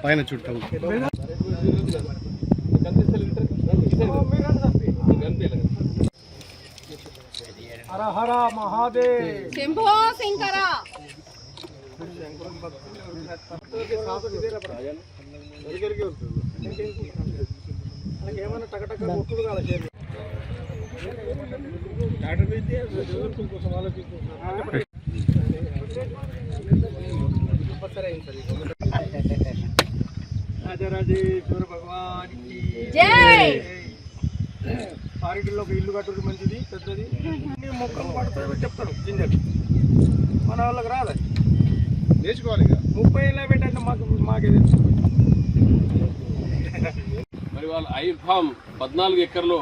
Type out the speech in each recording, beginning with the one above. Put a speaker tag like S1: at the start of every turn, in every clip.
S1: పైన చుట్టూ హర హర మహాదేవ్
S2: శంభో శంకర
S1: ఏమన్నా టకటక కొట్టుడు కాదు కోసం ఆలోచించుకుంటున్నాను. రాజరాజేశ్వర భగవానికి
S2: జై.
S1: పారిటిలో ఒక ఇల్లు కట్టుడు మంచిది, పెద్దది, మొక్కలు పడుతుంది చెప్తారు గింజలు. మన వాళ్ళకి రాదు, నేర్చుకోవాలి. 30 ఏళ్ళ పెట్టండి మాకే తెలుసు.
S3: మరి వాళ్ళ ఆయిల్ ఫామ్ 14 ఎకర్లో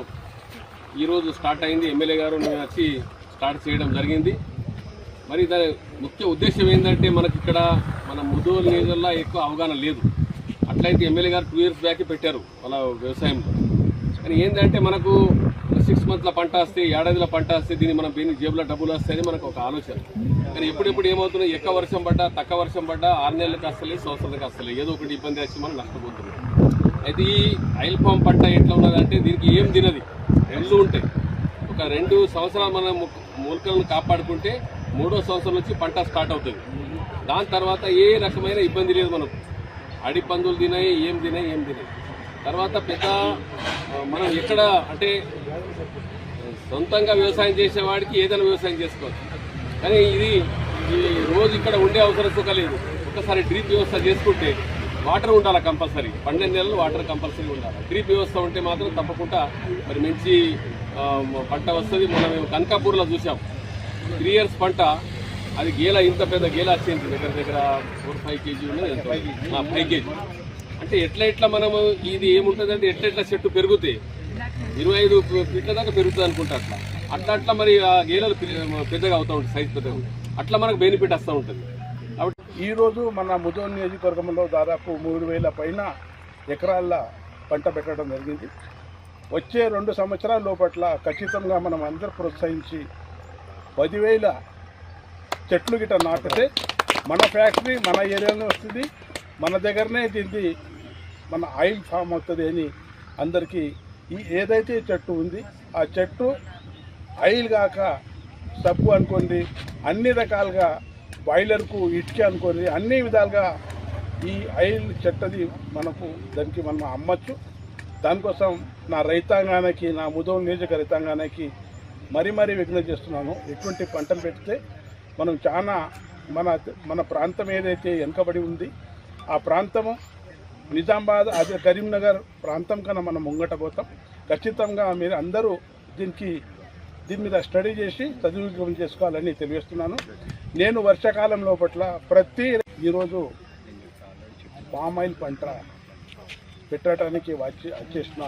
S3: ఈరోజు స్టార్ట్ అయింది. ఎమ్మెల్యే గారు నేను వచ్చి స్టార్ట్ చేయడం జరిగింది. మరి దాని ముఖ్య ఉద్దేశం ఏంటంటే మనకి ఇక్కడ మన ముదోల్ నియోజకవర్గంలో ఎక్కువ అవగాహన లేదు. అట్లయితే ఎమ్మెల్యే గారు 2 years బ్యాక్ పెట్టారు వాళ్ళ వ్యవసాయంలో. కానీ ఏంటంటే మనకు 6 monthsల పంట వస్తే, ఏడాదిలో పంట వస్తే దీన్ని మనం జేబులో డబ్బులు వస్తాయని మనకు ఒక ఆలోచన. కానీ ఎప్పుడెప్పుడు ఏమవుతున్నాయి, ఎక్కువ వర్షం పడ్డా తక్కువ వర్షం పడ్డా 6 నెలలకు వస్తలేదు, సంవత్సరాలకు వస్తలేదు, ఏదో ఒకటి ఇబ్బంది వచ్చి మనం నష్టపోతున్నాం. అయితే ఈ ఆయిల్ ఫామ్ పంట ఎట్లా ఉన్నదంటే దీనికి ఏం తినది, ఎల్లు ఉంటాయి. ఒక 2 సంవత్సరాలు మనం మూలికలను కాపాడుకుంటే 3వ సంవత్సరం నుంచి పంట స్టార్ట్ అవుతుంది. దాని తర్వాత ఏ రకమైన ఇబ్బంది లేదు మనకు. అడి పందులు తినాయి, ఏం తినాయి. తర్వాత పెద్ద మనం ఎక్కడ అంటే సొంతంగా వ్యవసాయం చేసేవాడికి ఏదైనా వ్యవసాయం చేసుకోవచ్చు. కానీ ఇది రోజు ఇక్కడ ఉండే అవసరం లేదు. ఒకసారి డ్రిప్ వ్యవస్థ చేసుకుంటే వాటర్ ఉండాలి కంపల్సరీ, 12 నెలలు వాటర్ కంపల్సరీ ఉండాలి. డ్రిప్ వ్యవస్థ ఉంటే మాత్రం తప్పకుండా మరి మంచి పంట వస్తుంది. మనం కనకాపూర్లో చూసాం 3 years పంట, అది గేల ఇంత పెద్ద గేల వచ్చింది, దగ్గర 4-5 kg ఉన్నది, 5 kg. అంటే ఎట్లా మనము ఇది ఏముంటుందంటే ఎట్లా చెట్టు పెరుగుతాయి, 25 feet దాకా పెరుగుతుంది అనుకుంటా. అట్లా మరి ఆ గేలలు పెద్దగా అవుతూ ఉంటుంది, సైజ్ పెద్దగా. అట్లా మనకు బెనిఫిట్ వస్తూ ఉంటుంది. కాబట్టి
S1: ఈరోజు మన ముదోల్ నియోజకవర్గంలో దాదాపు 3,000 పైన ఎకరాల పంట పెట్టడం జరిగింది. వచ్చే 2 సంవత్సరాల లోపట్ల ఖచ్చితంగా మనం అందరూ ప్రోత్సహించి 10,000 చెట్లు గిట్ట నాటితే మన ఫ్యాక్టరీ మన ఏరియాలో వస్తుంది, మన దగ్గరనే దీన్ని మన ఆయిల్ ఫామ్ అవుతుంది అని అందరికీ ఏదైతే చెట్టు ఉంది ఆ చెట్టు ఆయిల్ కాక సబ్బు అనుకోండి, అన్ని రకాలుగా బాయిలర్కు ఇటుక అనుకోండి, అన్ని విధాలుగా ఈ ఆయిల్ చెట్టది మనకు దానికి మనం అమ్మచ్చు. దానికోసం నా రైతాంగానికి, నా ముదోల్ నియోజక రైతాంగానికి మరీ విజ్ఞప్తి చేస్తున్నాను. ఎటువంటి పంటలు పెడితే మనం చాలా మన ప్రాంతం ఏదైతే వెనుకబడి ఉంది ఆ ప్రాంతము నిజామాబాద్, అదే కరీంనగర్ ప్రాంతం కన్నా మనం ముంగట పోతాం. ఖచ్చితంగా మీరు అందరూ దీని మీద స్టడీ చేసి సద్వినియోగం చేసుకోవాలని తెలియజేస్తున్నాను. నేను వర్షాకాలం లోపట్ల ఈరోజు పామ్ ఆయిల్ పంట పెట్టడానికి వచ్చేసిన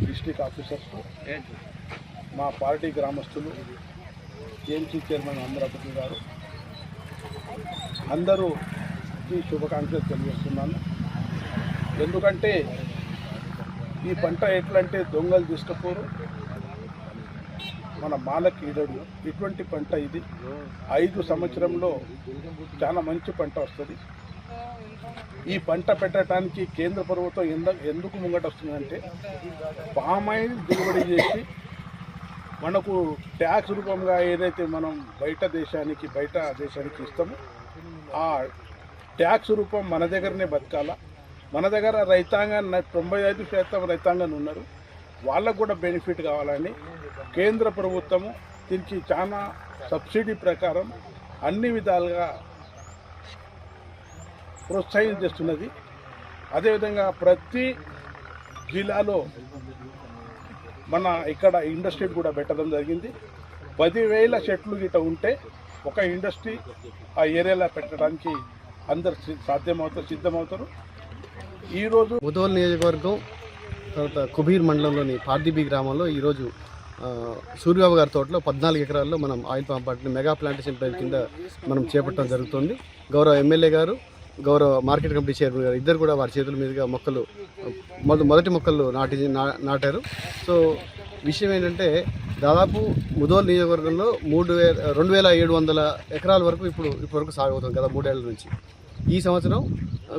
S1: డిస్ట్రిక్ట్ ఆఫీసర్స్, మా పార్టీ గ్రామస్తులు, ఏఎంసీ చైర్మన్ అమరావతి గారు అందరూకి శుభాకాంక్షలు తెలియజేస్తున్నాను. ఎందుకంటే ఈ పంట ఎట్లంటే దొంగలు తీసుకపోరు, మన మాలకి ఈడడు. ఇటువంటి పంట ఇది 5 సంవత్సరంలో చాలా మంచి పంట వస్తుంది. ఈ పంట పెట్టడానికి కేంద్ర ప్రభుత్వం ఎందుకు ముంగట వస్తుందంటే పామ్ ఆయిల్ దిగుబడి చేసి మనకు ట్యాక్స్ రూపంగా ఏదైతే మనం బయట దేశానికి ఇస్తామో ఆ ట్యాక్స్ రూపం మన దగ్గరనే బతకాల. మన దగ్గర రైతాంగాన్ని 95% రైతాంగాన్ని ఉన్నారు, వాళ్ళకు కూడా బెనిఫిట్ కావాలని కేంద్ర ప్రభుత్వము దీనికి చాలా సబ్సిడీ ప్రకారం అన్ని విధాలుగా ప్రోత్సహించేస్తున్నది. అదేవిధంగా ప్రతి జిల్లాలో మన ఇక్కడ ఇండస్ట్రీ కూడా పెట్టడం జరిగింది. 10,000 చెట్లు గిట్ట ఉంటే ఒక ఇండస్ట్రీ ఆ ఏరియాలో పెట్టడానికి అందరు సిద్ధమవుతారు. ఈరోజు
S4: ముదోల్ నియోజకవర్గం తర్వాత కుబీర్ మండలంలోని పార్దీబీ గ్రామంలో ఈరోజు సూర్యబాబు గారి తోటలో 14 ఎకరాల్లో మనం ఆయిల్ పామ్ పంటని మెగా ప్లాంటేషన్ ప్లాన్ కింద మనం చేపట్టడం జరుగుతుంది. గౌరవ ఎమ్మెల్యే గారు గౌరవ మార్కెట్ కమిటీ చైర్మన్ గారు ఇద్దరు కూడా వారి చేతుల మీదుగా మొక్కలు మొదటి మొక్కలు నాటారు. సో విషయం ఏంటంటే దాదాపు ముదోల్ నియోజకవర్గంలో 2,700 ఎకరాల వరకు ఇప్పటివరకు సాగవుతుంది కదా 3 ఏళ్ల నుంచి. ఈ సంవత్సరం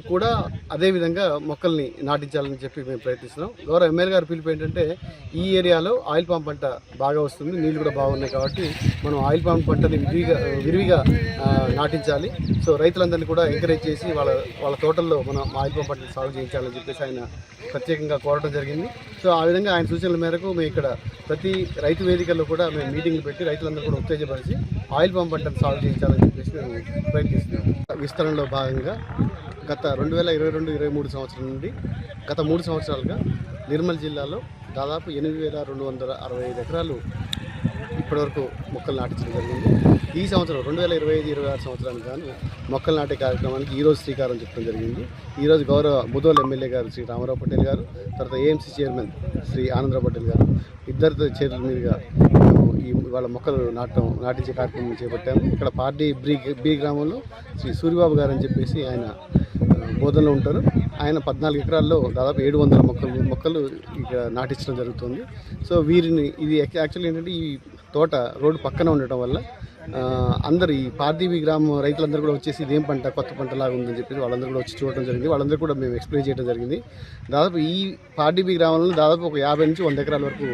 S4: కూడా అదేవిధంగా మొక్కల్ని నాటించాలని చెప్పి మేము ప్రయత్నిస్తున్నాం. గౌరవ ఎమ్మెల్యే గారు పిలుపు ఏంటంటే ఈ ఏరియాలో ఆయిల్ పామ్ పంట బాగా వస్తుంది, నీళ్ళు కూడా బాగున్నాయి కాబట్టి మనం ఆయిల్ పామ్ పంటని విరివిగా నాటించాలి. సో రైతులందరినీ కూడా ఎంకరేజ్ చేసి వాళ్ళ తోటల్లో మనం ఆయిల్ పామ్ పంటని సాగు చేయించాలని చెప్పేసి ఆయన ప్రత్యేకంగా కోరడం జరిగింది. సో ఆ విధంగా ఆయన సూచనల మేరకు మేము ఇక్కడ ప్రతి రైతు వేదికల్లో కూడా మేము మీటింగ్లు పెట్టి రైతులందరూ కూడా ఉత్తేజపరిచి ఆయిల్ పామ్ పంటను సాగు చేయించాలని చెప్పేసి మేము ప్రయత్నిస్తున్నాం. విస్తరణలో భాగంగా గత 2022-23 సంవత్సరం నుండి గత 3 సంవత్సరాలుగా నిర్మల్ జిల్లాలో దాదాపు 8,265 ఎకరాలు ఇప్పటివరకు మొక్కలు నాటించడం జరిగింది. ఈ సంవత్సరం 2025-26 సంవత్సరానికి గాను మొక్కలు నాటే కార్యక్రమానికి ఈరోజు శ్రీకారం చుట్టడం జరిగింది. ఈరోజు గౌరవ ముదోల్ ఎమ్మెల్యే గారు శ్రీ రామారావు పటేల్ గారు, తర్వాత ఏఎంసీ చైర్మన్ శ్రీ ఆనందరావు పటేల్ గారు ఇద్దరితో చేతుల మీదుగా వాళ్ళ మొక్కలు నాటించే కార్యక్రమం చేపట్టాము. ఇక్కడ పార్టీ బి గ్రామంలో శ్రీ సూర్యబాబు గారు అని చెప్పేసి ఆయన బోధనలో ఉంటారు. ఆయన 14 ఎకరాల్లో దాదాపు 700 మొక్కలు ఇక్కడ నాటించడం జరుగుతుంది. సో ఇది యాక్చువల్లీ ఏంటంటే ఈ తోట రోడ్డు పక్కన ఉండటం వల్ల అందరు ఈ పార్దీవి గ్రామం రైతులందరూ కూడా వచ్చేసి ఇదేం పంట కొత్త పంటలాగా ఉందని చెప్పేసి వాళ్ళందరూ కూడా వచ్చి చూడటం జరిగింది. వాళ్ళందరూ కూడా మేము ఎక్స్ప్లెయిన్ చేయడం జరిగింది. దాదాపు ఈ పార్దీవి గ్రామంలో దాదాపు ఒక 50 నుంచి 100 ఎకరాల వరకు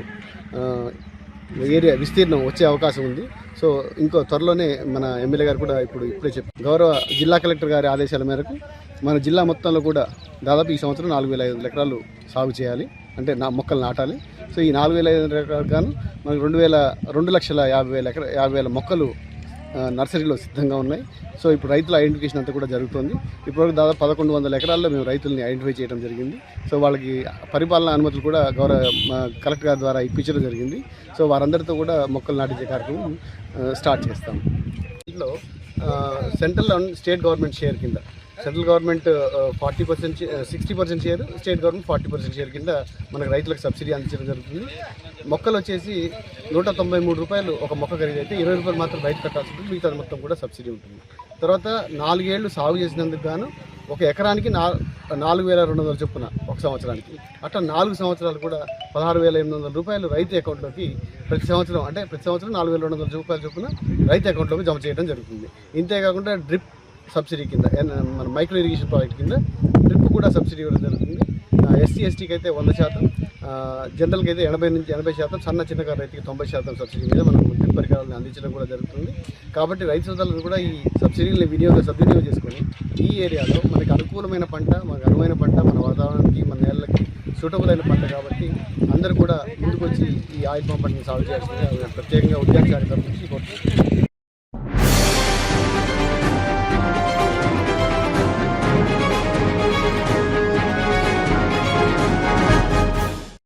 S4: ఏరియా విస్తీర్ణం వచ్చే అవకాశం ఉంది. సో ఇంకో త్వరలోనే మన ఎమ్మెల్యే గారు కూడా ఇప్పుడే చెప్పారు. గౌరవ జిల్లా కలెక్టర్ గారి ఆదేశాల మేరకు మన జిల్లా మొత్తంలో కూడా దాదాపు ఈ సంవత్సరం 4,500 ఎకరాలు సాగు చేయాలి, అంటే మొక్కలు నాటాలి. సో ఈ 4,500 ఎకరాలకు గాను మనకు 2,50,000 మొక్కలు నర్సరీలో సిద్ధంగా ఉన్నాయి. సో ఇప్పుడు రైతుల ఐడెంటిఫికేషన్ అంతా కూడా జరుగుతుంది. ఇప్పటివరకు దాదాపు 1,100 ఎకరాల్లో మేము రైతుల్ని ఐడెంటిఫై చేయడం జరిగింది. సో వాళ్ళకి పరిపాలనా అనుమతులు కూడా గౌరవ కలెక్టర్ గారి ద్వారా ఇప్పించడం జరిగింది. సో వారందరితో కూడా మొక్కలు నాటించే కార్యక్రమం స్టార్ట్ చేస్తాం. దీంట్లో central and state government share కింద central government 40%, 60% share, state government 40% share కింద మనకు రైతులకు సబ్సిడీ అందించడం జరుగుతుంది. మొక్కలు వచ్చేసి 193 రూపాయలు ఒక మొక్క ఖరీదు అయితే 20 రూపాయలు మాత్రం రైతు కట్టాల్సి ఉంటుంది, మిగతా మొత్తం కూడా సబ్సిడీ ఉంటుంది. తర్వాత 4 ఏళ్ళు సాగు చేసినందుకు గాను ఒక ఎకరానికి 4,200 చొప్పున ఒక సంవత్సరానికి, అట్లా 4 సంవత్సరాలు కూడా 16,800 రూపాయలు రైతు అకౌంట్లోకి ప్రతి సంవత్సరం 4,200 రూపాయల చొప్పున రైతు అకౌంట్లోకి జమ చేయడం జరుగుతుంది. ఇంతేకాకుండా డ్రిప్ సబ్సిడీ కింద మన మైక్రో ఇరిగేషన్ ప్రాజెక్ట్ కింద డ్రిప్ కూడా సబ్సిడీ ఇవ్వడం జరుగుతుంది. ఎస్సీ ఎస్టీకి అయితే 100%, జనరల్కి అయితే 80% చిన్నకారు రైతుకి 90% సబ్సిడీ మీద మనం డ్రిప్ పరికరాలను అందించడం కూడా జరుగుతుంది. కాబట్టి రైతు సోదరులు కూడా ఈ సబ్సిడీని సద్వినియోగం చేసుకొని ఈ ఏరియాలో మనకి అనుకూలమైన పంట, మనకు అనువైన పంట, మన వాతావరణానికి మన నేలకి సూటబుల్ అయిన పంట కాబట్టి అందరూ కూడా ముందుకొచ్చి ఈ ఆయిల్ పామ్ పంటని సాగు చేయాల్సిందిగా ప్రత్యేకంగా ఉద్యాన శాఖ తరఫు నుంచి కోరుతున్నాను.